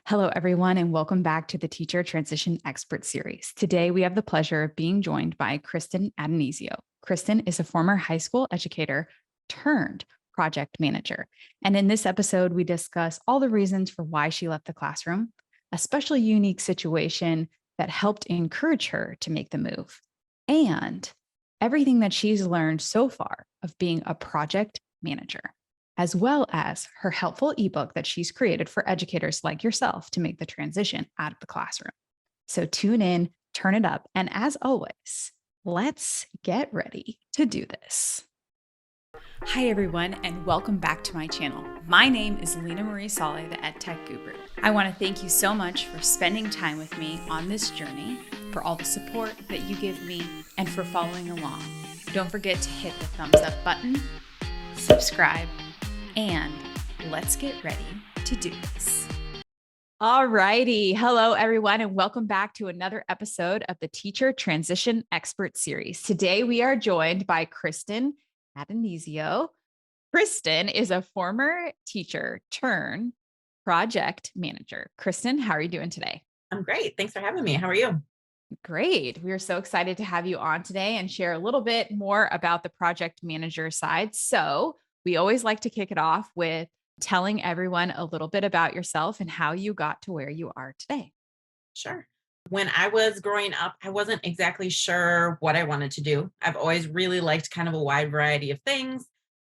Hello, everyone, and welcome back to the Teacher Transition Expert Series. Today, we have the pleasure of being joined by Kristen Addonizio. Kristen is a former high school educator turned project manager. And in this episode, we discuss all the reasons for why she left the classroom, a especially unique situation that helped encourage her to make the move, and everything that she's learned so far of being a project manager, as well as her helpful ebook that she's created for educators like yourself to make the transition out of the classroom. So tune in, turn it up, and as always, let's get ready to do this. Hi, everyone, and welcome back to my channel. My name is Leena Marie Saleh, the Edtech Guru. I want to thank you so much for spending time with me on this journey, for all the support that you give me, and for following along. Don't forget to hit the thumbs up button, subscribe, and let's get ready to do this. All righty. Hello, everyone, and welcome back to another episode of the Teacher Transition Expert Series. Today, we are joined by Kristen Addonizio. Kristen is a former teacher turned project manager. Kristen, how are you doing today? I'm great. Thanks for having me. How are you? Great. We are so excited to have you on today and share a little bit more about the project manager side. So, we always like to kick it off with telling everyone a little bit about yourself and how you got to where you are today. Sure. When I was growing up, I wasn't exactly sure what I wanted to do. I've always really liked kind of a wide variety of things.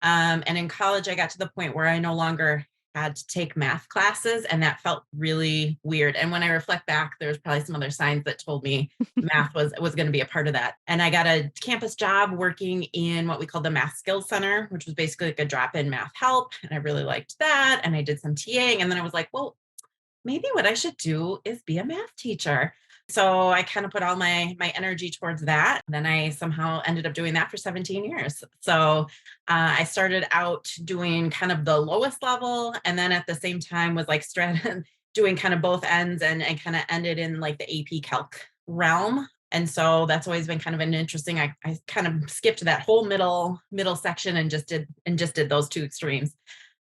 And in college, I got to the point where I no longer had to take math classes, and that felt really weird. And when I reflect back, there's probably some other signs that told me math was going to be a part of that. And I got a campus job working in what we call the Math Skills Center, which was basically like a drop-in math help. And I really liked that. And I did some TAing. And then I was like, well, maybe what I should do is be a math teacher. So I kind of put all my energy towards that. Then I somehow ended up doing that for 17 years. So I started out doing kind of the lowest level, and then at the same time was like doing kind of both ends, and kind of ended in like the AP Calc realm. And so that's always been kind of an interesting. I kind of skipped that whole middle section and just did those two extremes.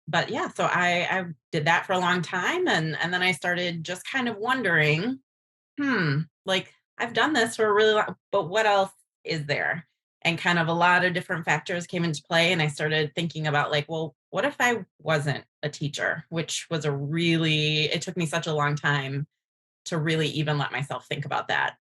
But yeah, so I did that for a long time, and then I started just kind of wondering, like, I've done this for a really long, but what else is there? And kind of a lot of different factors came into play. And I started thinking about, like, well, what if I wasn't a teacher? Which was it took me such a long time to really even let myself think about that.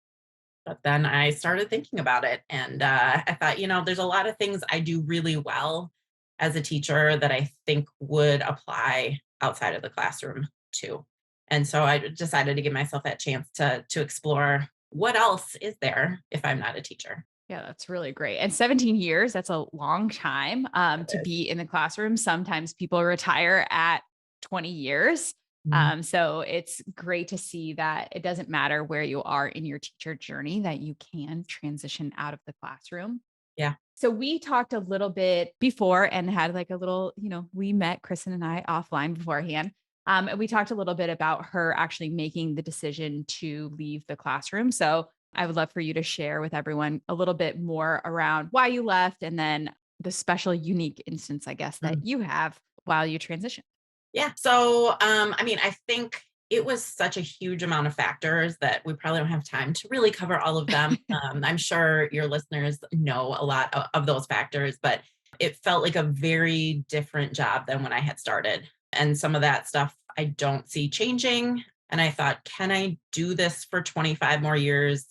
But then I started thinking about it. And I thought, there's a lot of things I do really well as a teacher that I think would apply outside of the classroom too. And so I decided to give myself that chance to explore what else is there if I'm not a teacher. Yeah, that's really great. And 17 years, that's a long time It to is. be in the classroom. Sometimes people retire at 20 years. Mhm. So it's great to see that it doesn't matter where you are in your teacher journey, that you can transition out of the classroom. Yeah. So we talked a little bit before and had like a little, we met Kristen and I offline beforehand. And we talked a little bit about her actually making the decision to leave the classroom. So I would love for you to share with everyone a little bit more around why you left and then the special, unique instance, I guess, that Mm. you have while you transition. Yeah. So, I mean, I think it was such a huge amount of factors that we probably don't have time to really cover all of them. I'm sure your listeners know a lot of those factors, but it felt like a very different job than when I had started. And some of that stuff I don't see changing. And I thought, can I do this for 25 more years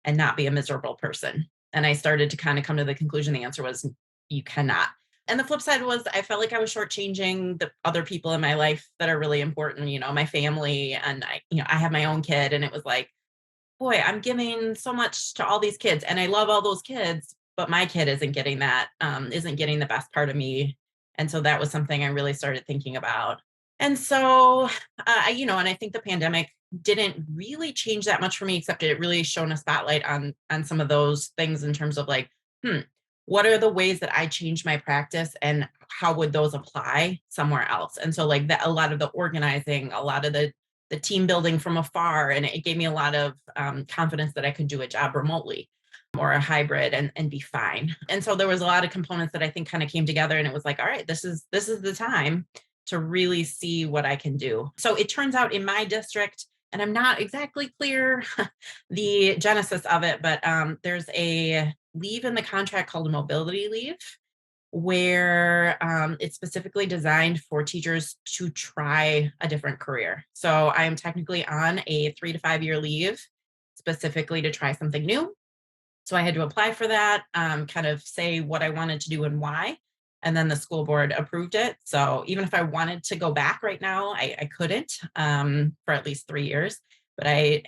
and not be a miserable person? And I started to kind of come to the conclusion the answer was you cannot. And the flip side was I felt like I was shortchanging the other people in my life that are really important, my family. And I have my own kid. And it was like, boy, I'm giving so much to all these kids. And I love all those kids, but my kid isn't getting that, isn't getting the best part of me. And so that was something I really started thinking about. And so, and I think the pandemic didn't really change that much for me, except it really shone a spotlight on some of those things in terms of like, hmm, what are the ways that I changed my practice and how would those apply somewhere else? And so like that, a lot of the organizing, a lot of the team building from afar, and it gave me a lot of confidence that I could do a job remotely or a hybrid and be fine. And so there was a lot of components that I think kind of came together, and it was like, all right, this is the time. to really see what I can do. So it turns out in my district, and I'm not exactly clear the genesis of it, but there's a leave in the contract called a mobility leave, where it's specifically designed for teachers to try a different career. So I am technically on a 3 to 5 year leave specifically to try something new. So I had to apply for that, kind of say what I wanted to do and why. And then the school board approved it. So even if I wanted to go back right now, I couldn't for at least 3 years. But I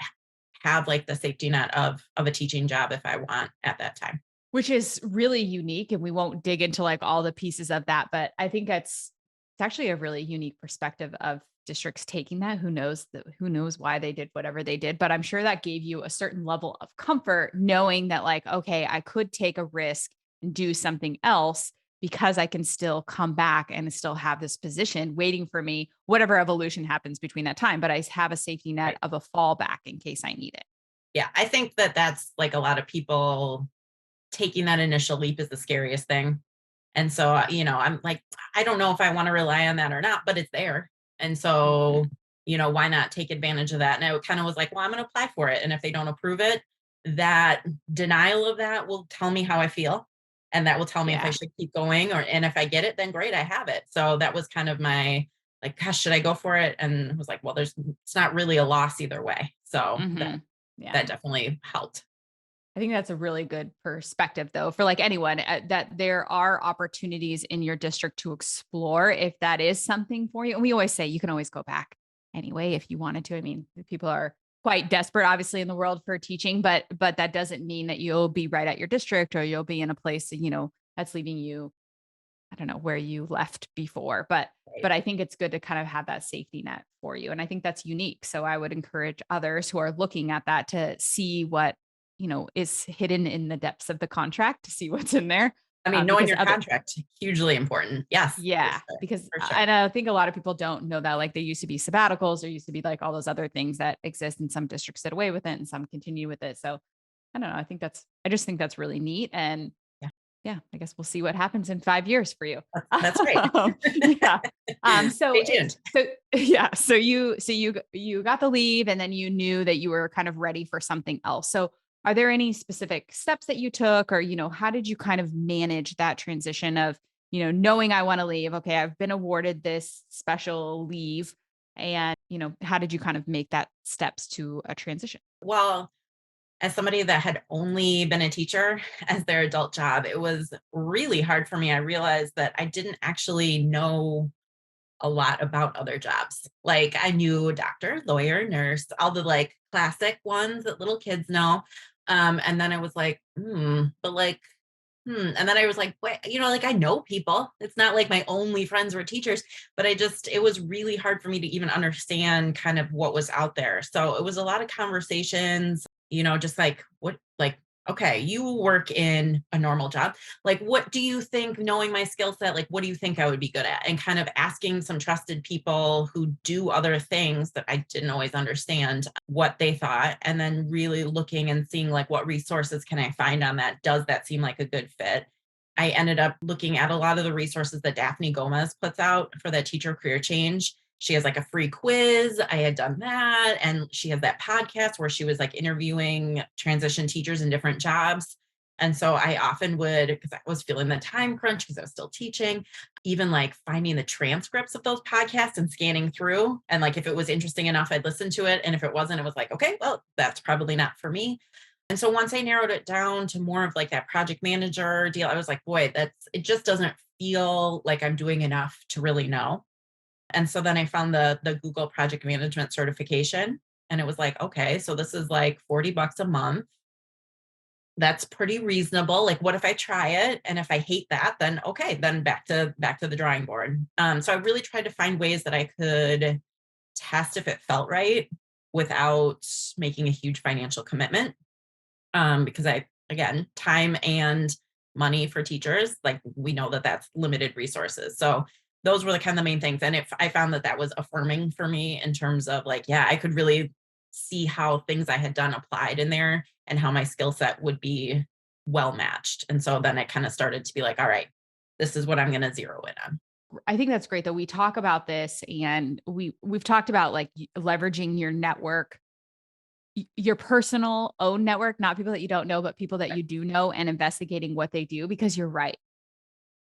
have like the safety net of a teaching job if I want at that time. Which is really unique. And we won't dig into like all the pieces of that, but I think it's actually a really unique perspective of districts taking that. Who knows why they did whatever they did, but I'm sure that gave you a certain level of comfort knowing that like, okay, I could take a risk and do something else because I can still come back and still have this position waiting for me, whatever evolution happens between that time, but I have a safety net Right. of a fallback in case I need it. Yeah, I think that that's like a lot of people taking that initial leap is the scariest thing. And so, I'm like, I don't know if I want to rely on that or not, but it's there. And Mhm. so, why not take advantage of that? And I kind of was like, well, I'm going to apply for it. And if they don't approve it, that denial of that will tell me how I feel. And that will tell me if I Yeah. should keep going and if I get it, then great, I have it. So that was kind of my like, gosh, should I go for it? And I was like, well, it's not really a loss either way. So that, Hmm. Yeah. that definitely helped. I think that's a really good perspective, though, for like anyone that there are opportunities in your district to explore if that is something for you. And we always say you can always go back anyway if you wanted to. I mean, people are quite desperate, obviously, in the world for teaching, but that doesn't mean that you'll be right at your district or you'll be in a place that, that's leaving you. I don't know where you left before, but Right. I think it's good to kind of have that safety net for you. And I think that's unique. So I would encourage others who are looking at that to see what, is hidden in the depths of the contract to see what's in there. I mean, knowing Because your other, contract, hugely important. Yes, for yeah, sure. because For sure. I think a lot of people don't know that. Like, there used to be sabbaticals, there used to be like all those other things that exist, and some districts did away with it and some continue with it. So I don't know. I just think that's really neat. And Yeah, yeah, I guess we'll see what happens in 5 years for you. that's great. Yeah. Stay tuned. Yeah, so you got the leave and then you knew that you were kind of ready for something else. So are there any specific steps that you took or, how did you kind of manage that transition of, knowing I want to leave? Okay, I've been awarded this special leave and, how did you kind of make that steps to a transition? Well, as somebody that had only been a teacher as their adult job, it was really hard for me. I realized that I didn't actually know a lot about other jobs. Like I knew doctor, lawyer, nurse, all the like classic ones that little kids know. And then I was like, but like, And then I was like, wait, like I know people. It's not like my only friends were teachers, but it was really hard for me to even understand kind of what was out there. So it was a lot of conversations, just like okay, you work in a normal job. Like, what do you think, knowing my skill set, like, what do you think I would be good at? And kind of asking some trusted people who do other things that I didn't always understand what they thought. And then really looking and seeing, like, what resources can I find on that? Does that seem like a good fit? I ended up looking at a lot of the resources that Daphne Gomez puts out for that teacher career change. She has like a free quiz. I had done that. And she has that podcast where she was like interviewing transition teachers in different jobs. And so I often would, because I was feeling the time crunch because I was still teaching, even like finding the transcripts of those podcasts and scanning through. And like if it was interesting enough, I'd listen to it. And if it wasn't, it was like, okay, well, that's probably not for me. And so once I narrowed it down to more of like that project manager deal, I was like, boy, it just doesn't feel like I'm doing enough to really know. And so then I found the Google project management certification and it was like, okay, so this is like $40 a month. That's pretty reasonable. Like, what if I try it? And if I hate that, then okay, then back to the drawing board. So I really tried to find ways that I could test if it felt right without making a huge financial commitment. Because again, time and money for teachers, like we know that that's limited resources. So those were the kind of the main things. And if I found that that was affirming for me in terms of like, yeah, I could really see how things I had done applied in there and how my skill set would be well matched. And so then it kind of started to be like, all right, this is what I'm going to zero in on. I think that's great that we talk about this, and we've talked about like leveraging your network, your personal own network, not people that you don't know, but people that you do know, and investigating what they do, because you're right.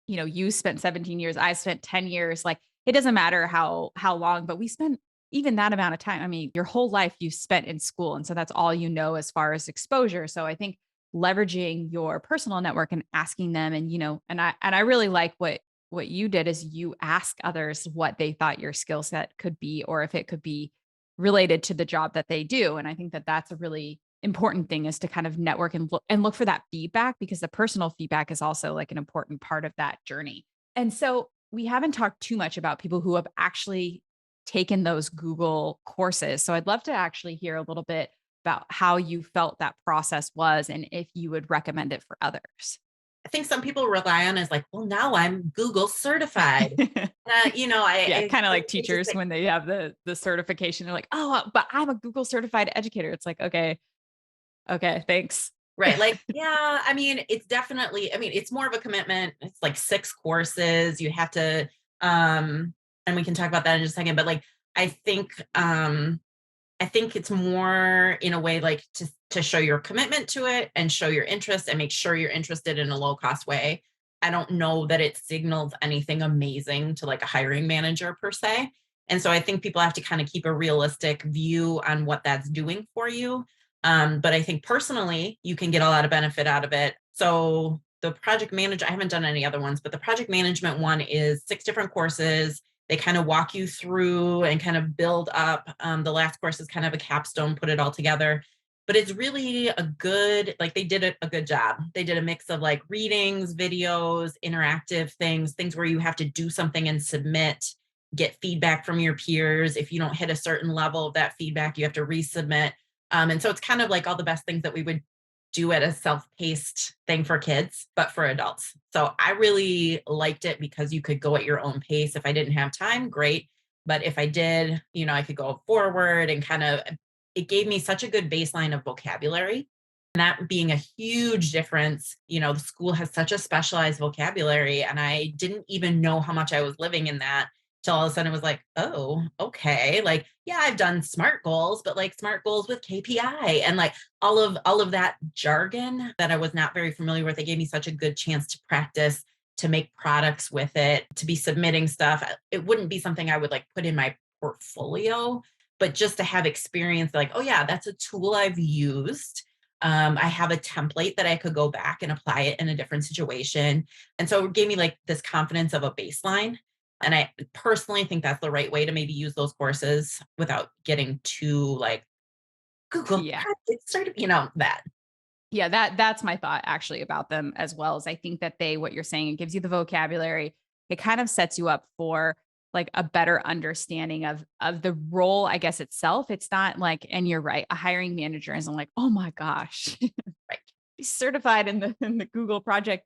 You spent 17 years, I spent 10 years. Like, it doesn't matter how long, but we spent even that amount of time. I mean, your whole life you spent in school. And so that's all you know as far as exposure. So I think leveraging your personal network and asking them, and I really like what you did is you ask others what they thought your skill set could be, or if it could be related to the job that they do. And I think that that's a really important thing, is to kind of network and look for that feedback, because the personal feedback is also like an important part of that journey. And so we haven't talked too much about people who have actually taken those Google courses. So I'd love to actually hear a little bit about how you felt that process was, and if you would recommend it for others. I think some people rely on as like, well, now I'm Google certified. Yeah, I kind of like it's just teachers like, when they have the certification, they're like, "Oh, but I'm a Google certified educator." It's like, "Okay, okay, thanks." right. Like, yeah, I mean, it's definitely, I mean, it's more of a commitment. It's like 6 courses. You have to, and we can talk about that in just a second, but like, I think, I think it's more in a way like to show your commitment to it and show your interest and make sure you're interested in a low cost way. I don't know that it signals anything amazing to like a hiring manager per se. And so I think people have to kind of keep a realistic view on what that's doing for you. But I think personally, you can get a lot of benefit out of it. So the project manager, I haven't done any other ones, but the project management one is 6 different courses. They kind of walk you through and kind of build up. The last course is kind of a capstone, put it all together. But it's really a good, like they did a good job. They did a mix of like readings, videos, interactive things where you have to do something and submit, get feedback from your peers. If you don't hit a certain level of that feedback, you have to resubmit. And so it's kind of like all the best things that we would do at a self-paced thing for kids, but for adults. So I really liked it because you could go at your own pace. If I didn't have time, great. But if I did, I could go forward and kind of, it gave me such a good baseline of vocabulary. And that being a huge difference, the school has such a specialized vocabulary. And I didn't even know how much I was living in that till all of a sudden it was like, oh, okay. Like, yeah, I've done SMART goals, but like SMART goals with KPI and like all of that jargon that I was not very familiar with. It gave me such a good chance to practice, to make products with it, to be submitting stuff. It wouldn't be something I would like put in my portfolio, but just to have experience like, oh yeah, that's a tool I've used. I have a template that I could go back and apply it in a different situation. And so it gave me like this confidence of a baseline. And I personally think that's the right way to maybe use those courses without getting too like Google Yeah. project that. Yeah, that's my thought actually about them as well. Is I think that what you're saying, it gives you the vocabulary. It kind of sets you up for like a better understanding of the role, I guess, itself. It's not like, and you're right, a hiring manager isn't like, oh my gosh, Right. be certified in the Google project,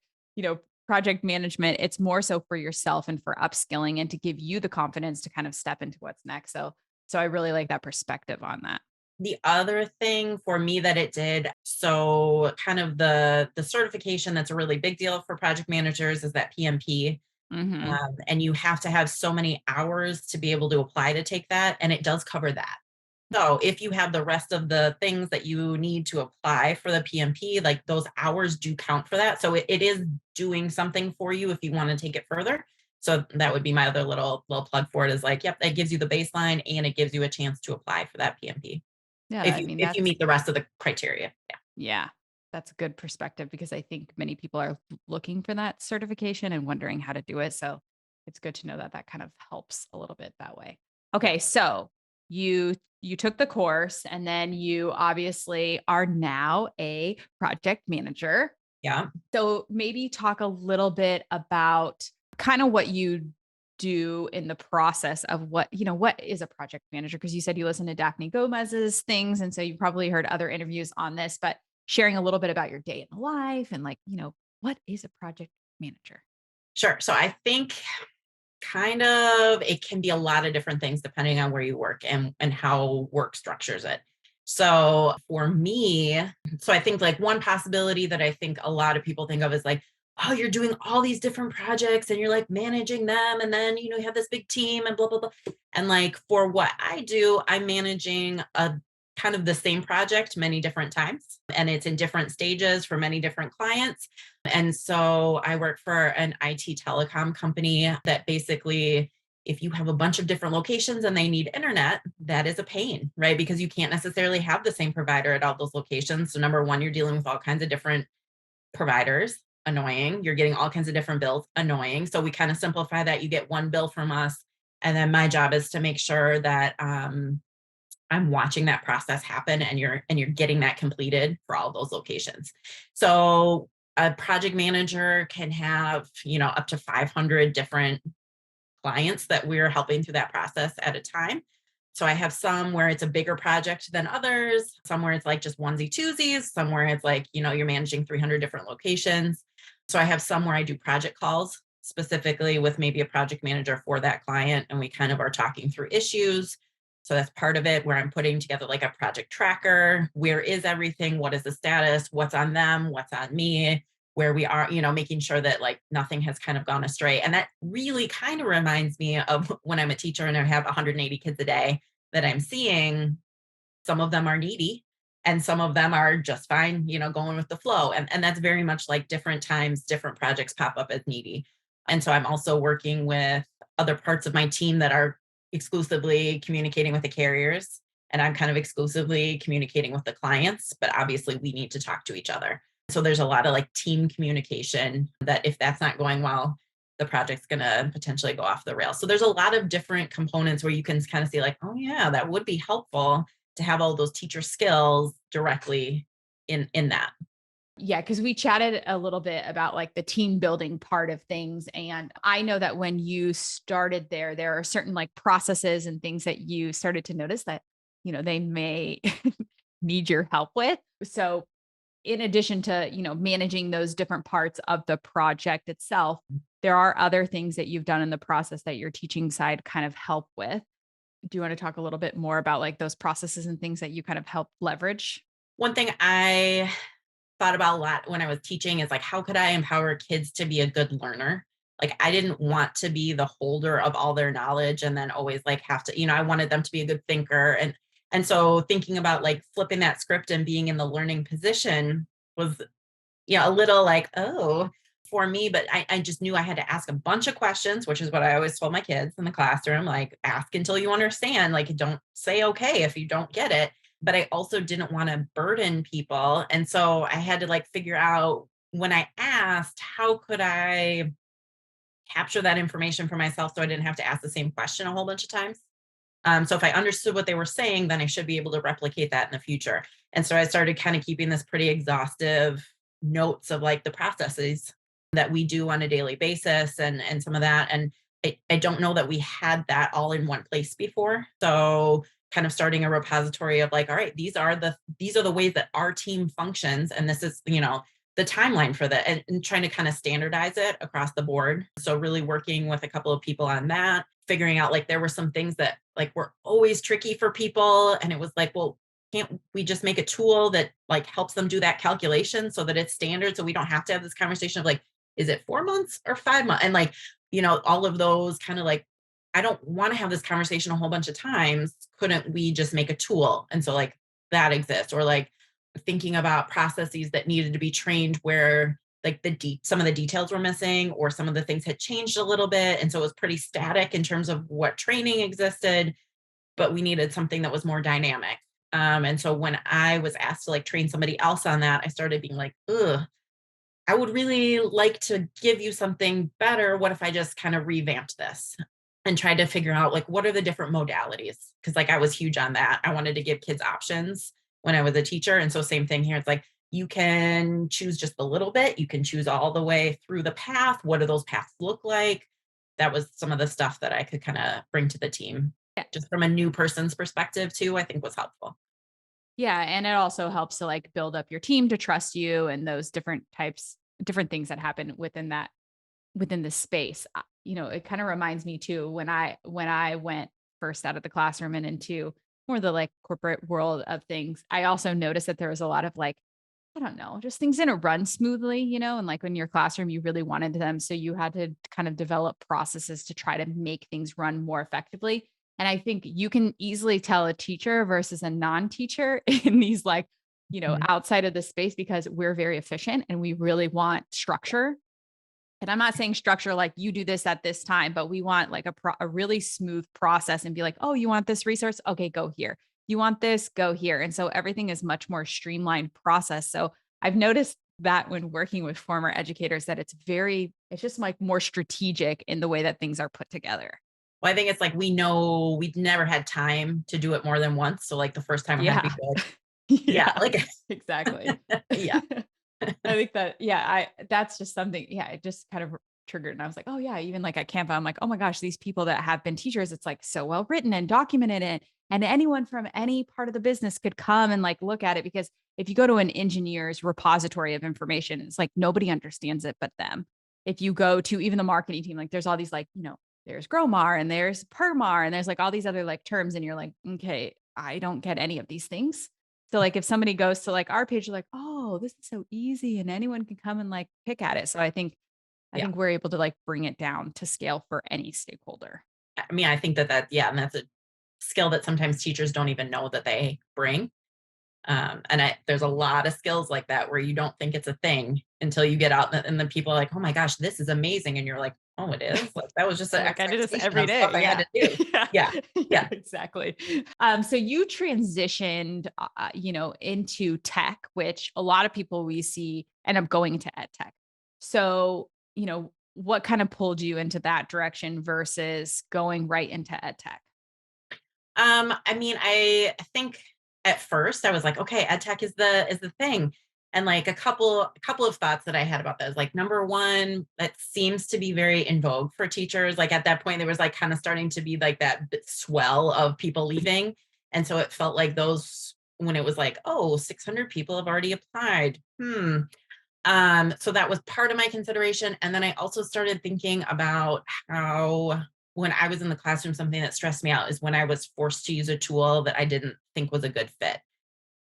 project management. It's more so for yourself and for upskilling, and to give you the confidence to kind of step into what's next. So I really like that perspective on that. The other thing for me that it did, so kind of the certification that's a really big deal for project managers is that PMP. Hmm. And you have to have so many hours to be able to apply to take that. And it does cover that. So if you have the rest of the things that you need to apply for the PMP, like those hours do count for that. So it is doing something for you if you want to take it further. So that would be my other little plug for it, is like, yep, that gives you the baseline and it gives you a chance to apply for that PMP Yeah, if I you mean, if you that's meet the rest of the criteria. Yeah. yeah, that's a good perspective, because I think many people are looking for that certification and wondering how to do it. So it's good to know that that kind of helps a little bit that way. Yeah. Okay, so you took the course, and then you obviously are now a project manager. Yeah. So maybe talk a little bit about kind of what you do in the process of what is a project manager? Because you said you listen to Daphne Gomez's things. And so you've probably heard other interviews on this, but sharing a little bit about your day in the life, and like, what is a project manager? Sure. So I think kind of it can be a lot of different things depending on where you work and how work structures it. So for me, so I think like one possibility that I think a lot of people think of is like, oh, you're doing all these different projects and you're like managing them. And then, you have this big team and blah, blah, blah. And like for what I do, I'm managing a kind of the same project many different times. And it's in different stages for many different clients. And so I work for an IT telecom company that basically, if you have a bunch of different locations and they need internet, that is a pain, right? Because you can't necessarily have the same provider at all those locations. So, number one, you're dealing with all kinds of different providers, annoying. You're getting all kinds of different bills, annoying. So we kind of simplify that. You get one bill from us. And then my job is to make sure that I'm watching that process happen and you're getting that completed for all those locations. So a project manager can have, up to 500 different clients that we're helping through that process at a time. So I have some where it's a bigger project than others, some where it's like just onesie twosies, somewhere it's like, you're managing 300 different locations. So I have some where I do project calls specifically with maybe a project manager for that client. And we kind of are talking through issues. So that's part of it where I'm putting together like a project tracker. Where is everything? What is the status? What's on them? What's on me? Where we are, making sure that like nothing has kind of gone astray. And that really kind of reminds me of when I'm a teacher and I have 180 kids a day that I'm seeing. Some of them are needy and some of them are just fine, going with the flow. And that's very much like different times, different projects pop up as needy. And so I'm also working with other parts of my team that are exclusively communicating with the carriers. And I'm kind of exclusively communicating with the clients, but obviously we need to talk to each other. So there's a lot of like team communication that if that's not going well, the project's going to potentially go off the rails. So there's a lot of different components where you can kind of see like, oh yeah, that would be helpful to have all those teacher skills directly in that. Yeah, because we chatted a little bit about like the team building part of things. And I know that when you started there are certain like processes and things that you started to notice that, they may need your help with. So in addition to, managing those different parts of the project itself, there are other things that you've done in the process that your teaching side kind of help with. Do you want to talk a little bit more about like those processes and things that you kind of help leverage? One thing I thought about a lot when I was teaching is like, how could I empower kids to be a good learner? Like, I didn't want to be the holder of all their knowledge and then always like have to, I wanted them to be a good thinker. And so thinking about like flipping that script and being in the learning position was, a little like, oh, for me, but I just knew I had to ask a bunch of questions, which is what I always told my kids in the classroom, like ask until you understand, like don't say okay if you don't get it. But I also didn't want to burden people. And so I had to like figure out when I asked, how could I capture that information for myself so I didn't have to ask the same question a whole bunch of times? So if I understood what they were saying, then I should be able to replicate that in the future. And so I started kind of keeping this pretty exhaustive notes of like the processes that we do on a daily basis and some of that. And I don't know that we had that all in one place before. So kind of starting a repository of like, all right, these are the ways that our team functions. And this is, the timeline for that and trying to kind of standardize it across the board. So really working with a couple of people on that, figuring out like there were some things that like were always tricky for people. And it was like, well, can't we just make a tool that like helps them do that calculation so that it's standard? So we don't have to have this conversation of like, is it 4 months or 5 months? And like, all of those kind of like, I don't want to have this conversation a whole bunch of times. Couldn't we just make a tool? And so like that exists, or like thinking about processes that needed to be trained where like some of the details were missing or some of the things had changed a little bit. And so it was pretty static in terms of what training existed, but we needed something that was more dynamic. And so when I was asked to like train somebody else on that, I started being like, ugh, I would really like to give you something better. What if I just kind of revamped this and tried to figure out like what are the different modalities? Because like I was huge on that. I wanted to give kids options when I was a teacher. And so same thing here. It's like you can choose just a little bit. You can choose all the way through the path. What do those paths look like? That was some of the stuff that I could kind of bring to the team. Yeah. Just from a new person's perspective too, I think was helpful. Yeah. And it also helps to like build up your team to trust you and those different things that happen within the space. It kind of reminds me too, when I went first out of the classroom and into more the like corporate world of things, I also noticed that there was a lot of like, I don't know, just things didn't run smoothly, and like in your classroom, you really wanted them. So you had to kind of develop processes to try to make things run more effectively. And I think you can easily tell a teacher versus a non-teacher in these like, Mhm. outside of the space because we're very efficient and we really want structure. And I'm not saying structure like you do this at this time, but we want like a really smooth process and be like, oh, you want this resource? Okay, go here. You want this? Go here. And so everything is much more streamlined process. So I've noticed that when working with former educators that it's just like more strategic in the way that things are put together. Well, I think it's like we know we've never had time to do it more than once. So like the first time had to be Yeah. good. Yeah, Yeah, like exactly. yeah. I think that, yeah, that's just something, yeah, it just kind of triggered. And I was like, oh, yeah, even like at Canva, I'm like, oh my gosh, these people that have been teachers, it's like so well written and documented it. And anyone from any part of the business could come and like look at it. Because if you go to an engineer's repository of information, it's like nobody understands it but them. If you go to even the marketing team, like there's all these like, there's Gromar and there's Permar and there's like all these other like terms. And you're like, okay, I don't get any of these things. So like if somebody goes to like our page, you're like, oh, this is so easy and anyone can come and like pick at it. So I Yeah. think we're able to like bring it down to scale for any stakeholder. I mean, I think yeah, and that's a skill that sometimes teachers don't even know that they bring. There's a lot of skills like that where you don't think it's a thing until you get out and then people are like, oh my gosh, this is amazing. And you're like, oh, it is? Like that was just an You're like, I do this expectation every of stuff day. I had Yeah. to do. Yeah. Yeah. Yeah, Yeah. exactly. So you transitioned, into tech, which a lot of people we see end up going into ed tech. So, what kind of pulled you into that direction versus going right into ed tech? I mean, I think at first I was like, okay, ed tech is the thing. And like a couple of thoughts that I had about that is like number one, that seems to be very in vogue for teachers. Like at that point, there was like kind of starting to be like that swell of people leaving. And so it felt like those when it was like, oh, 600 people have already applied. So that was part of my consideration. And then I also started thinking about how when I was in the classroom, something that stressed me out is when I was forced to use a tool that I didn't think was a good fit.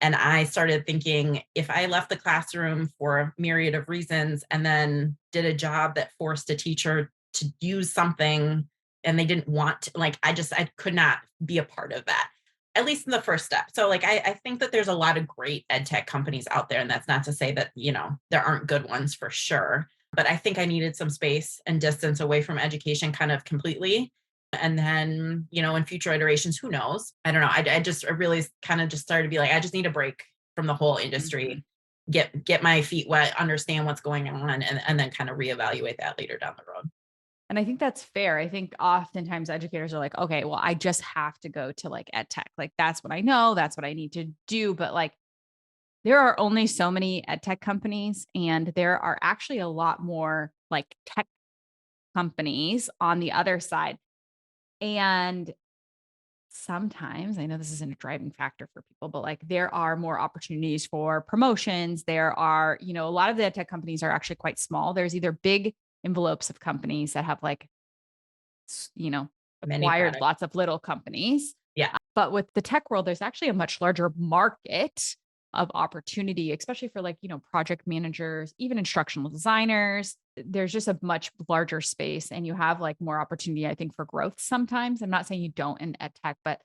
And I started thinking if I left the classroom for a myriad of reasons and then did a job that forced a teacher to use something and they didn't want to, like, I could not be a part of that, at least in the first step. So like, I think that there's a lot of great ed tech companies out there. And that's not to say that, there aren't good ones for sure. But I think I needed some space and distance away from education kind of completely. And then, in future iterations, who knows? I don't know. I really kind of just started to be like, I just need a break from the whole Mhm. industry, get my feet wet, understand what's going on, and then kind of reevaluate that later down the road. And I think that's fair. I think oftentimes educators are like, okay, well, I just have to go to like ed tech. Like that's what I know. That's what I need to do. But like there are only so many ed tech companies, and there are actually a lot more like tech companies on the other side. And sometimes I know this isn't a driving factor for people, but like there are more opportunities for promotions. There are, a lot of the ed tech companies are actually quite small. There's either big envelopes of companies that have like Many acquired products. lots of little companies. Yeah. But with the tech world, there's actually a much larger market of opportunity, especially for like, project managers, even instructional designers. There's just a much larger space and you have like more opportunity, I think, for growth sometimes. I'm not saying you don't in ed tech, but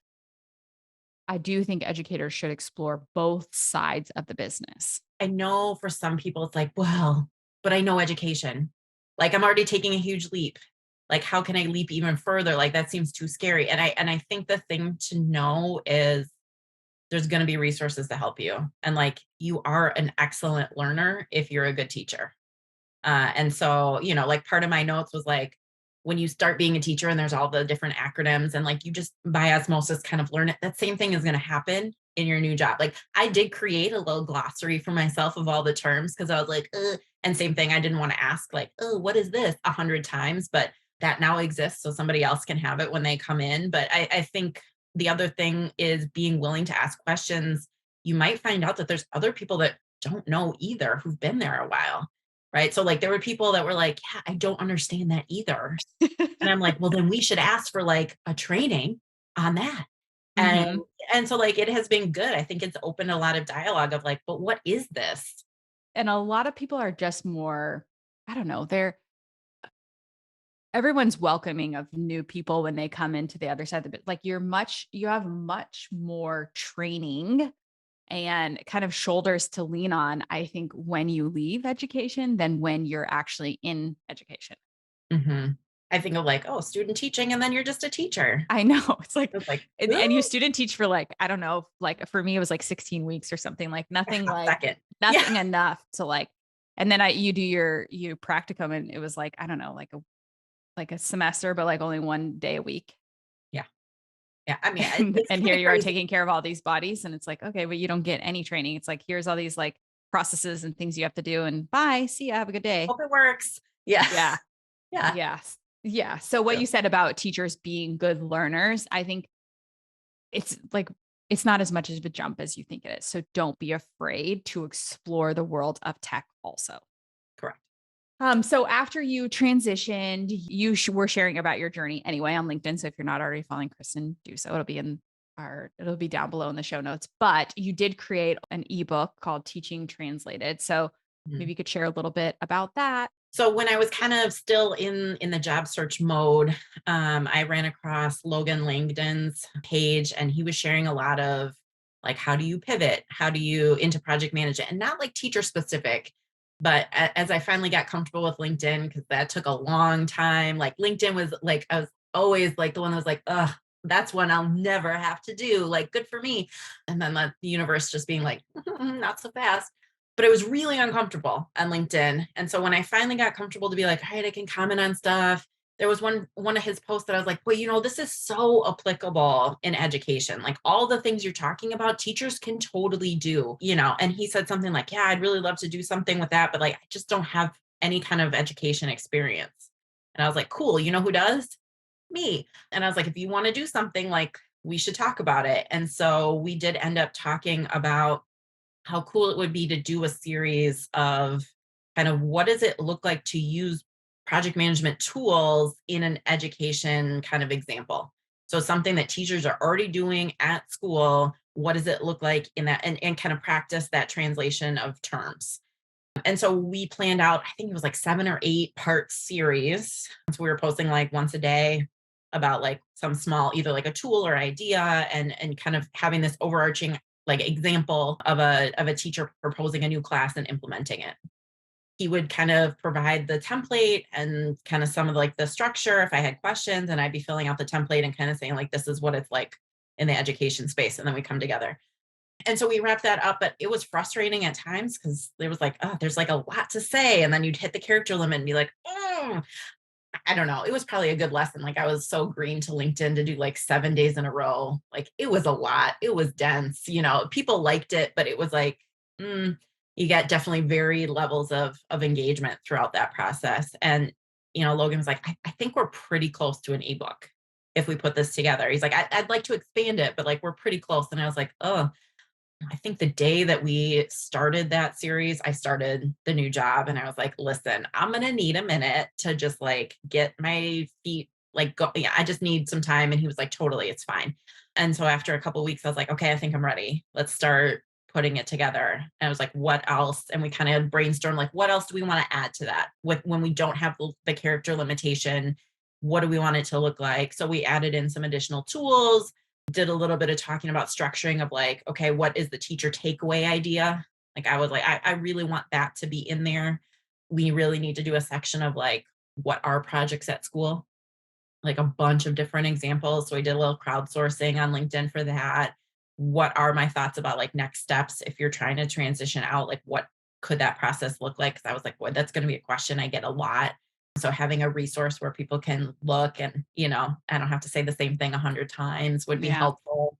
I do think educators should explore both sides of the business. I know for some people it's like, well, but I know education. Like I'm already taking a huge leap. Like how can I leap even further? Like that seems too scary. And I think the thing to know is there's going to be resources to help you. And like you are an excellent learner if you're a good teacher. And so, like part of my notes was like, when you start being a teacher and there's all the different acronyms and like you just by osmosis kind of learn it, that same thing is going to happen in your new job. Like I did create a little glossary for myself of all the terms because I was like, ugh. And same thing, I didn't want to ask like, oh, what is this 100 times? But that now exists so somebody else can have it when they come in. But I think the other thing is being willing to ask questions. You might find out that there's other people that don't know either who've been there a while. Right. So like there were people that were like, yeah, I don't understand that either. And I'm like, well, then we should ask for like a training on that. And Mhm. and so like it has been good. I think it's opened a lot of dialogue of like, but what is this? and a lot of people are just more, I don't know, everyone's welcoming of new people when they come into the other side of the bit. Like you have much more training and kind of shoulders to lean on, I think, when you leave education than when you're actually in education. Mhm. I think of like, oh, student teaching, and then you're just a teacher. I know. It's like, It's like, and you "Ooh, student teach for like, I don't know, like for me, it was like 16 weeks or something, a hot second." Yeah. nothing enough to like, and then you do you practicum and it was like, I don't know, like a semester, but like only 1 day a week. Yeah. Yeah. I mean, it's And kind here of you are crazy. taking care of all these bodies. And it's like, okay, but you don't get any training. It's like, here's all these like processes and things you have to do. And bye. See ya. Have a good day. Hope it works. Yeah. Yeah. Yeah. Yes. Yeah. So what True. you said about teachers being good learners, I think it's like it's not as much of a jump as you think it is. So don't be afraid to explore the world of tech also. Correct. So after you transitioned, were sharing about your journey anyway on LinkedIn. So if you're not already following Kristen, do so. It'll be down below in the show notes. But you did create an ebook called Teaching Translated. So Mhm. maybe you could share a little bit about that. So when I was kind of still in the job search mode, I ran across Logan Langdon's page, and he was sharing a lot of like, how do you pivot? How do you into project management? And not like teacher specific, but as I finally got comfortable with LinkedIn, because that took a long time. Like LinkedIn was like, I was always like the one that was like, ugh, that's one I'll never have to do. Like, good for me. And then the universe just being like, not so fast, but it was really uncomfortable on LinkedIn. And so when I finally got comfortable to be like, all right, I can comment on stuff, there was one of his posts that I was like, well, this is so applicable in education. Like all the things you're talking about, teachers can totally do. And he said something like, yeah, I'd really love to do something with that, but like I just don't have any kind of education experience. And I was like, cool, you know who does? Me. And I was like, if you want to do something, like we should talk about it. And so we did end up talking about how cool it would be to do a series of kind of what does it look like to use project management tools in an education kind of example. So something that teachers are already doing at school, what does it look like in that, and kind of practice that translation of terms. And so we planned out, I think it was like 7 or 8 part series. So we were posting like once a day about like some small, either like a tool or idea, and kind of having this overarching like example of a teacher proposing a new class and implementing it. He would kind of provide the template and kind of some of like the structure if I had questions, and I'd be filling out the template and kind of saying like, this is what it's like in the education space. And then we come together. And so we wrapped that up, but it was frustrating at times because there was like, oh, there's like a lot to say. And then you'd hit the character limit and be like, I don't know. It was probably a good lesson. Like I was so green to LinkedIn to do like 7 days in a row. Like it was a lot. It was dense. People liked it, but it was like, you get definitely varied levels of engagement throughout that process. And, Logan was like, I think we're pretty close to an ebook if we put this together. He's like, I'd like to expand it, but like we're pretty close. And I was like, oh, I think the day that we started that series, I started the new job and I was like, listen, I'm going to need a minute to just like get my feet like go. Yeah, I just need some time. And he was like, totally, it's fine. And so after a couple of weeks, I was like, okay, I think I'm ready. Let's start putting it together. And I was like, what else? And we kind of brainstormed like, what else do we want to add to that with when we don't have the character limitation? What do we want it to look like? So we added in some additional tools, did a little bit of talking about structuring of like, okay, what is the teacher takeaway idea? Like I was like, I really want that to be in there. We really need to do a section of like what are projects at school, like a bunch of different examples. So I did a little crowdsourcing on LinkedIn for that. What are my thoughts about like next steps if you're trying to transition out? Like what could that process look like? Because I was like, boy, that's going to be a question I get a lot. So having a resource where people can look and, I don't have to say the same thing 100 times would be Yeah. helpful.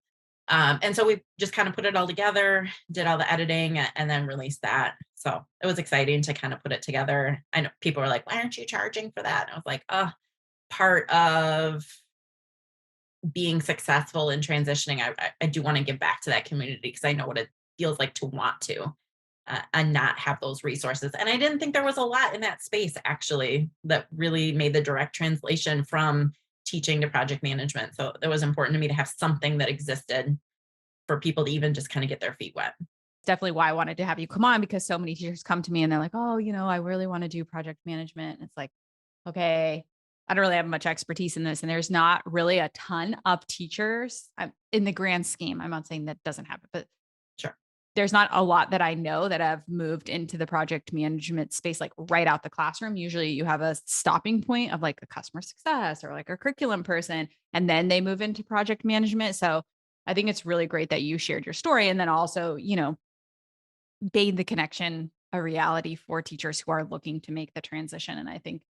And so we just kind of put it all together, did all the editing, and then released that. So it was exciting to kind of put it together. I know people were like, why aren't you charging for that? And I was like, oh, part of being successful in transitioning, I do want to give back to that community because I know what it feels like to want to and not have those resources. And I didn't think there was a lot in that space actually that really made the direct translation from teaching to project management. So it was important to me to have something that existed for people to even just kind of get their feet wet. definitely why I wanted to have you come on, because so many teachers come to me and they're like, oh, I really want to do project management. And it's like, okay, I don't really have much expertise in this. And there's not really a ton of teachers in the grand scheme. I'm not saying that doesn't happen, but Sure. there's not a lot that I know that have moved into the project management space, like right out the classroom. Usually you have a stopping point of like a customer success or like a curriculum person, and then they move into project management. So I think it's really great that you shared your story, and then also, made the connection a reality for teachers who are looking to make the transition. And I think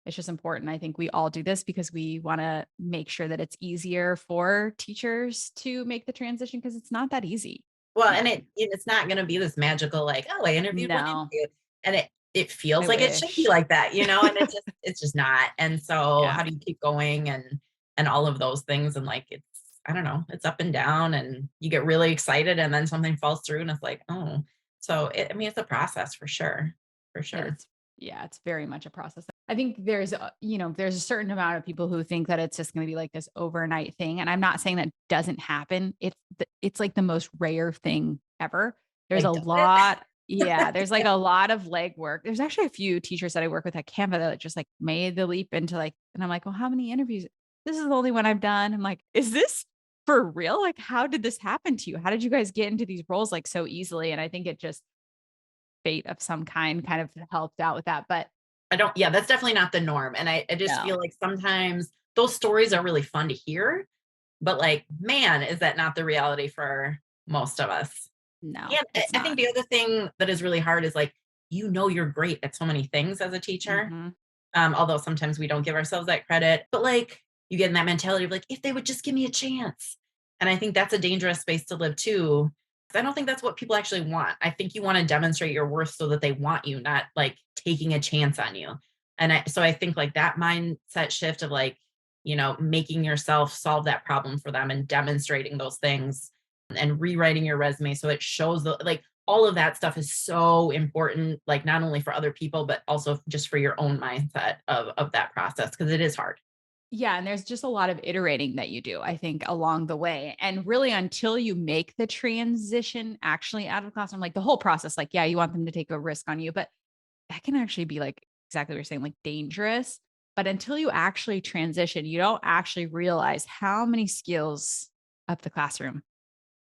it's just important. I think we all do this because we want to make sure that it's easier for teachers to make the transition, because it's not that easy. Well, Yeah. and it's not gonna be this magical, like, "Oh, I interviewed one No, interview," and it feels I like it should be wish. like that, and it's just not, and so Yeah. how do you keep going and all of those things, and, like, it's I don't know, it's up and down, and you get really excited, and then something falls through, and it's like, "Oh." So, it's a process for sure, for sure. It's yeah, it's very much a process. I think there's a certain amount of people who think that it's just going to be like this overnight thing. And I'm not saying that doesn't happen. It's like the most rare thing ever. There's a Like, does it? lot. Yeah. There's like a lot of legwork. There's actually a few teachers that I work with at Canva that just like made the leap into like, and I'm like, well, how many interviews? This is the only one I've done. I'm like, is this for real? Like, how did this happen to you? How did you guys get into these roles like so easily? And I think it just fate of some kind of helped out with that. But I don't yeah, that's definitely not the norm, and I just no, feel like sometimes those stories are really fun to hear, but, like, man, is that not the reality for most of us. no, And I it's I think not. the other thing that is really hard is, like, you're great at so many things as a teacher, Mhm. although sometimes we don't give ourselves that credit, but, like, you get in that mentality of, like, "If they would just give me a chance." And I think that's a dangerous space to live too, 'cause I don't think that's what people actually want. I think you wanna demonstrate your worth so that they want you, not, like, taking a chance on you. And I think, like, that mindset shift of, like, making yourself solve that problem for them and demonstrating those things and rewriting your resume so it shows all of that stuff is so important, like, not only for other people, but also just for your own mindset of that process, because it is hard. Yeah, and there's just a lot of iterating that you do, I think, along the way. And really until you make the transition actually out of the classroom, like the whole process, like, yeah, you want them to take a risk on you, but that can actually be like exactly what you're saying, like dangerous. But until you actually transition, you don't actually realize how many skills of the classroom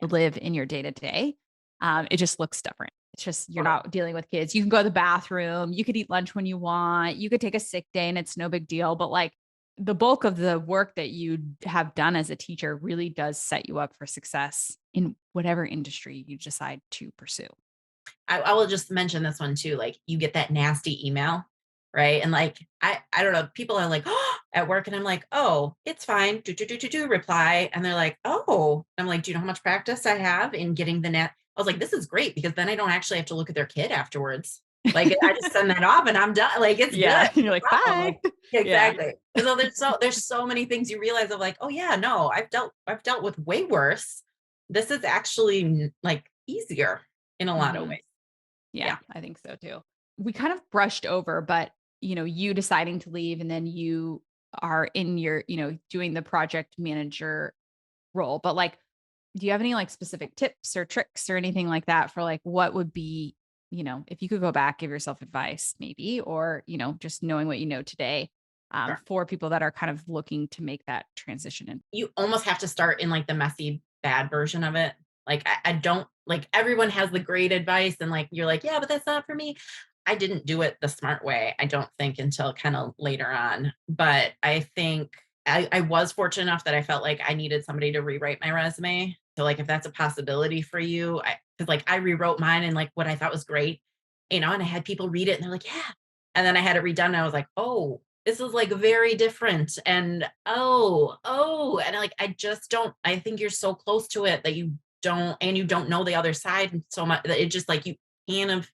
Yeah, live in your day to day. It just looks different. It's just you're totally. not dealing with kids. You can go to the bathroom, you could eat lunch when you want, you could take a sick day and it's no big deal. But like the bulk of the work that you have done as a teacher really does set you up for success in whatever industry you decide to pursue. I will just mention this one too, like, you get that nasty email, right? And, like, I don't know, people are like, "Oh," at work, and I'm like, "Oh, it's fine, do, reply," and they're like, "Oh." I'm like, "Do you know how much practice I have in getting the net?" I was like, "This is great because then I don't actually have to look at their kid afterwards. Like, I just send that off and I'm done, like, it's good, Yeah. You're no like, problem." bye. Like Yeah. exactly. And so there's so many things you realize of like, "Oh, yeah, no, I've dealt with way worse. This is actually, like, easier in a lot of Hmm. ways." Yeah, Yeah. I think so too. We kind of brushed over, but you deciding to leave and then you are in your, doing the project manager role. But like, do you have any like specific tips or tricks or anything like that for like what would be, if you could go back, give yourself advice maybe, or, just knowing what you know today, Sure. for people that are kind of looking to make that transition in? You almost have to start in, like, the messy, bad version of it. Like, I don't like, everyone has the great advice and, like, you're like, "Yeah, but that's not for me." I didn't do it the smart way, I don't think, until kinda later on. But I think I was fortunate enough that I felt like I needed somebody to rewrite my resume. So, like, if that's a possibility for you, because like, I rewrote mine and, like, what I thought was great, and I had people read it, and they're like, "Yeah." And then I had it redone, and I was like, "Oh, this is, like, very different," and, "Oh," and, like, I think you're so close to it that you don't know the other side and so much that it just, like, you kind of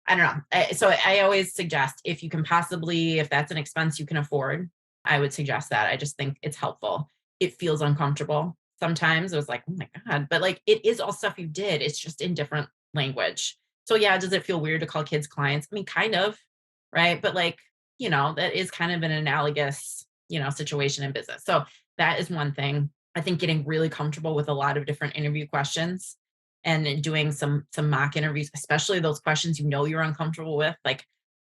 I don't know. So I always suggest if that's an expense you can afford, I would suggest that. I just think it's helpful. It feels uncomfortable. Sometimes it was like, "Oh my God," but, like, it is all stuff you did. It's just in different language. So, yeah, does it feel weird to call kids clients? I mean, kind of, right? But, like, that is kind of an analogous, situation in business. So that is one thing. I think getting really comfortable with a lot of different interview questions. and doing some mock interviews, especially those questions you're uncomfortable with, like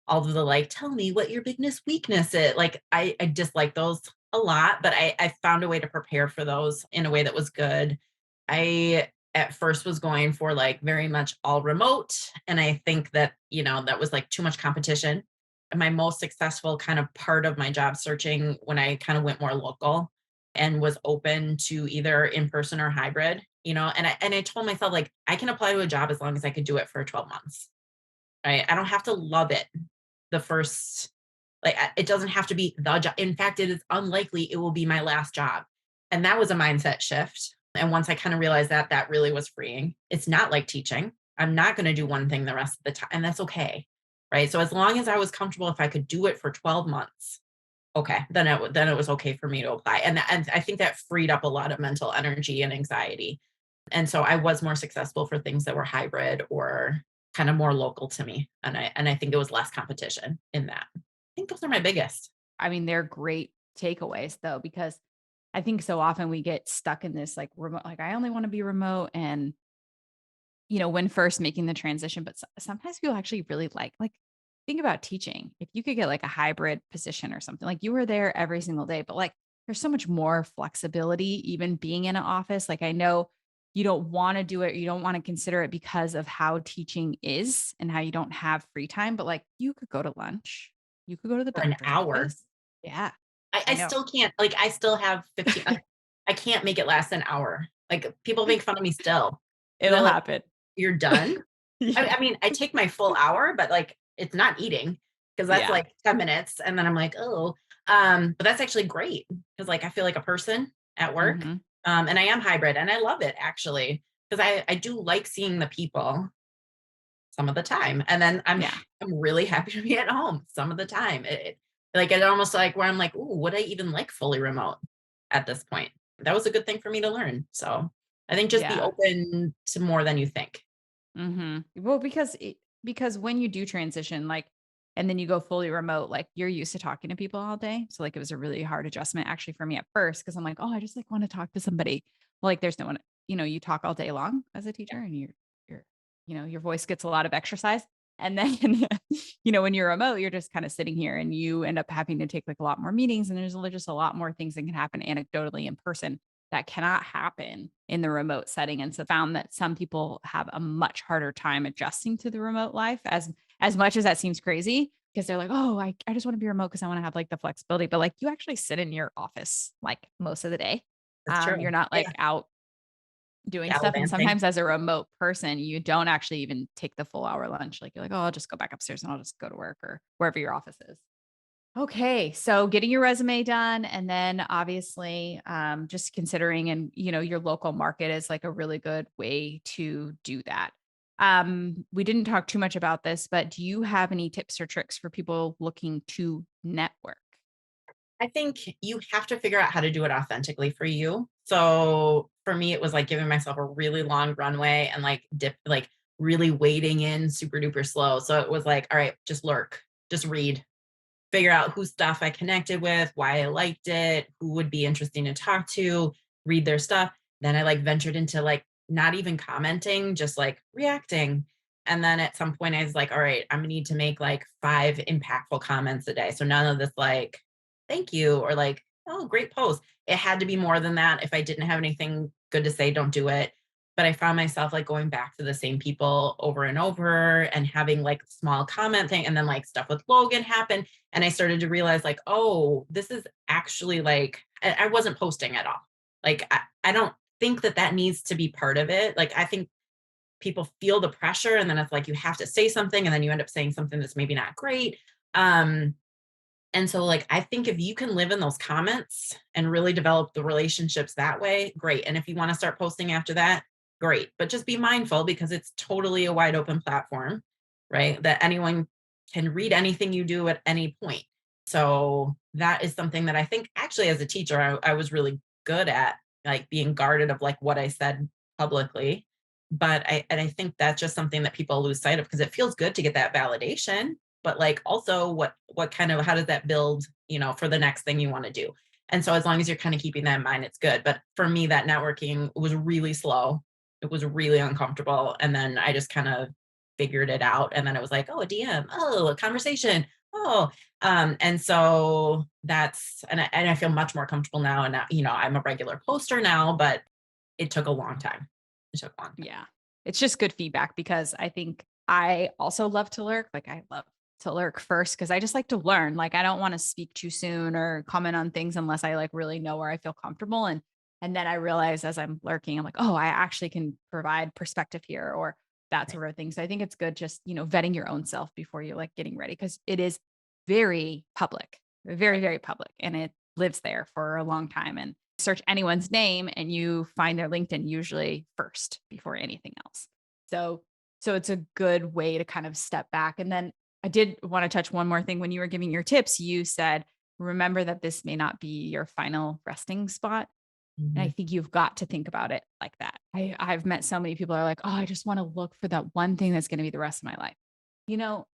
all of the like, tell me what your biggest weakness is. Like I dislike those a lot, but I found a way to prepare for those in a way that was good. I at first was going for like very much all remote. And I think that, that was like too much competition. And my most successful kind of part of my job searching when I kind of went more local and was open to either in person or hybrid, and I told myself like I can apply to a job as long as I could do it for 12 months. Right. I don't have to love it the first, like it doesn't have to be the job. In fact, it is unlikely it will be my last job. And that was a mindset shift. And once I kind of realized that, that really was freeing. It's not like teaching. I'm not going to do one thing the rest of the time. And that's okay. Right. So as long as I was comfortable, if I could do it for 12 months, okay, then it was okay for me to apply. And I think that freed up a lot of mental energy and anxiety. And so I was more successful for things that were hybrid or kind of more local to me. And I think it was less competition in that. I think those are my biggest. I mean, they're great takeaways though, because I think so often we get stuck in this like remote, like I only want to be remote. And, when first making the transition, but sometimes people actually really like, think about teaching. If you could get like a hybrid position or something, like you were there every single day, but like there's so much more flexibility, even being in an office. Like I know you don't want to do it, you don't want to consider it because of how teaching is and how you don't have free time, but like you could go to lunch, you could go to the For an doctor's hour. office. Yeah, I I know. still can't, like, I still have 15. I can't make it last an hour. Like people make fun of me still. And they're It'll like, happen. you're done. I, Yeah. I mean, I take my full hour, but like it's not eating because that's Yeah. like 10 minutes. And then I'm like, oh, but that's actually great because like I feel like a person at work. Mhm. And I am hybrid and I love it actually because I do like seeing the people some of the time. And then Yeah. I'm really happy to be at home some of the time. Like it almost like where I'm like, ooh, would I even like fully remote at this point? That was a good thing for me to learn. So I think just be Yeah. open to more than you think. Well, because when you do transition, like, and then you go fully remote, like you're used to talking to people all day. So like it was a really hard adjustment actually for me at first because I'm like, oh, I just like want to talk to somebody. Well, like there's no one, you talk all day long as a teacher and you're, your voice gets a lot of exercise. And then, when you're remote, you're just kind of sitting here and you end up having to take like a lot more meetings and there's just a lot more things that can happen anecdotally in person that cannot happen in the remote setting. And so found that some people have a much harder time adjusting to the remote life as much as that seems crazy because they're like, oh, I just want to be remote because I want to have like the flexibility. But like you actually sit in your office like most of the day. That's true. You're not like Yeah. out doing stuff. And Gallivanting. sometimes as a remote person, you don't actually even take the full hour lunch. Like you're like, oh, I'll just go back upstairs and I'll just go to work or wherever your office is. Okay, so getting your resume done, and then obviously, just considering, and your local market is like a really good way to do that. We didn't talk too much about this, but do you have any tips or tricks for people looking to network? I think you have to figure out how to do it authentically for you. So for me, it was like giving myself a really long runway and like like really wading in super duper slow. So it was like, all right, just lurk, just read, figure out whose stuff I connected with, why I liked it, who would be interesting to talk to, read their stuff. Then I like ventured into like not even commenting, just like reacting. And then at some point I was like, all right, I'm gonna need to make like 5 impactful comments a day. So none of this like, thank you, or like, oh, great post. It had to be more than that. If I didn't have anything good to say, don't do it. But I found myself like going back to the same people over and over and having like small comment thing. And then like stuff with Logan happened. And I started to realize like, oh, this is actually like, I wasn't posting at all. Like, I don't think that that needs to be part of it. Like, I think people feel the pressure and then it's like, you have to say something and then you end up saying something that's maybe not great. Um, and so, like, I think if you can live in those comments and really develop the relationships that way, great. And if you want to start posting after that, great. But just be mindful because it's totally a wide open platform, right? That anyone can read anything you do at any point. So that is something that I think actually as a teacher, I was really good at, like being guarded of like what I said publicly. But I think that's just something that people lose sight of because it feels good to get that validation, but like also what kind of how does that build, for the next thing you want to do. And so as long as you're kind of keeping that in mind, it's good. But for me, that networking was really slow. it was really uncomfortable. And then I just kind of figured it out. And then it was like, oh, a DM, oh, a conversation. Oh, and so and I feel much more comfortable now. And now, I'm a regular poster now, but it took a long time. It took a long time. Yeah. It's just good feedback because I think I also love to lurk. Like I love to lurk first because I just like to learn. Like I don't want to speak too soon or comment on things unless I like really know where I feel comfortable. And then I realize as I'm lurking, I'm like, oh, I actually can provide perspective here or that Right. sort of thing. So I think it's good just, vetting your own self before you're like getting ready because it is very public, very, very public. And it lives there for a long time. And search anyone's name and you find their LinkedIn usually first before anything else. So so it's a good way to kind of step back. And then I did want to touch one more thing. When you were giving your tips, you said, remember that this may not be your final resting spot. And I Mhm. think you've got to think about it like that. I've met so many people who are like, oh, I just want to look for that one thing that's going to be the rest of my life. You know,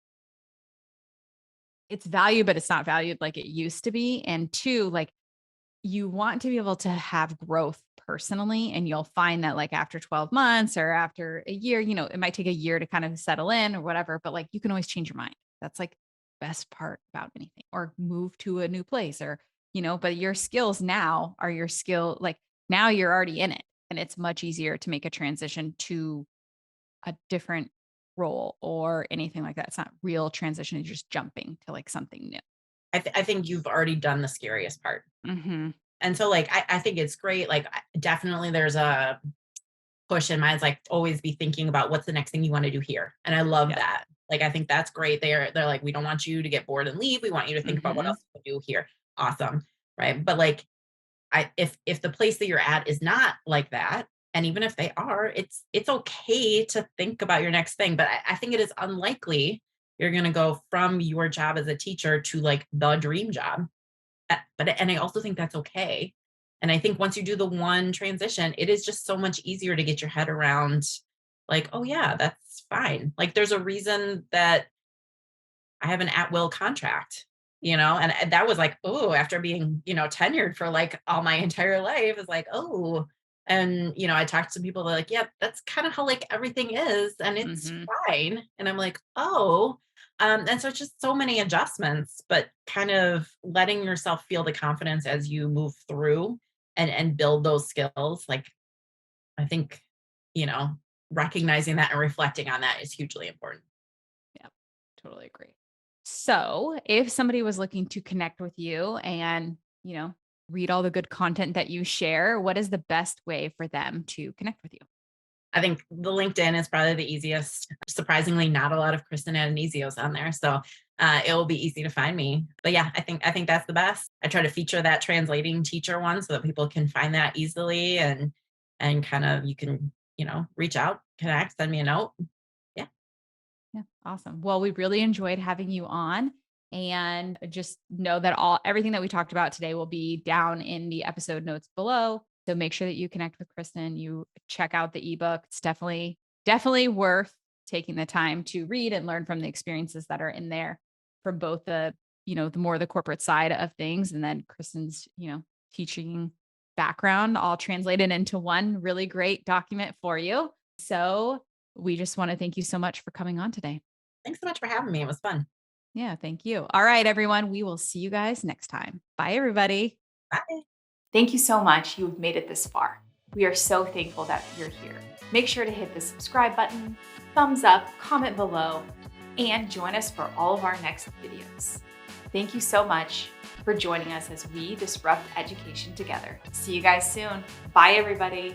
it's valued, but it's not valued like it used to be. And two, like you want to be able to have growth personally, and you'll find that like after 12 months or after a year, it might take a year to kind of settle in or whatever, but like you can always change your mind. That's like best part about anything or move to a new place or, but your skills now are your skill. Like now you're already in it and it's much easier to make a transition to a different role or anything like that. It's not real transition. You're just jumping to like something new. I think you've already done the scariest part. Hmm. And so like I think it's great. Like definitely there's a push in minds like always be thinking about what's the next thing you want to do here. And I love Yeah. that. Like I think that's great. They're like, we don't want you to get bored and leave. We want you to think about what Hmm. else you can do here. Awesome. Right. But like if the place that you're at is not like that, and even if they are, it's okay to think about your next thing. But I think it is unlikely you're gonna go from your job as a teacher to like the dream job. But I also think that's okay. And I think once you do the one transition, it is just so much easier to get your head around like, oh yeah, that's fine. Like there's a reason that I have an at will contract, and that was like, oh, after being, tenured for like all my entire life is like, oh, and I talked to people that are like, yeah, that's kind of how like everything is, and it's Hmm. fine. And I'm like, oh, and so it's just so many adjustments, but kind of letting yourself feel the confidence as you move through and build those skills. Like I think, you know, recognizing that and reflecting on that is hugely important. Yeah, totally agree. So, if somebody was looking to connect with you and, read all the good content that you share, what is the best way for them to connect with you? I think the LinkedIn is probably the easiest. Surprisingly, not a lot of Kristen Addonizios on there, so it will be easy to find me. But yeah, I think that's the best. I try to feature that translating teacher one so that people can find that easily and kind of you can reach out, connect, send me a note. Yeah, Yeah, awesome. Well, we really enjoyed having you on. And just know that everything that we talked about today will be down in the episode notes below. So make sure that you connect with Kristen. You check out the ebook. It's definitely worth taking the time to read and learn from the experiences that are in there from both the more the corporate side of things and then Kristen's, teaching background all translated into one really great document for you. So we just want to thank you so much for coming on today. thanks so much for having me. It was fun. Yeah, thank you. All right, everyone. We will see you guys next time. Bye, everybody. Bye. Thank you so much. You've made it this far. We are so thankful that you're here. Make sure to hit the subscribe button, thumbs up, comment below, and join us for all of our next videos. Thank you so much for joining us as we disrupt education together. See you guys soon. Bye, everybody.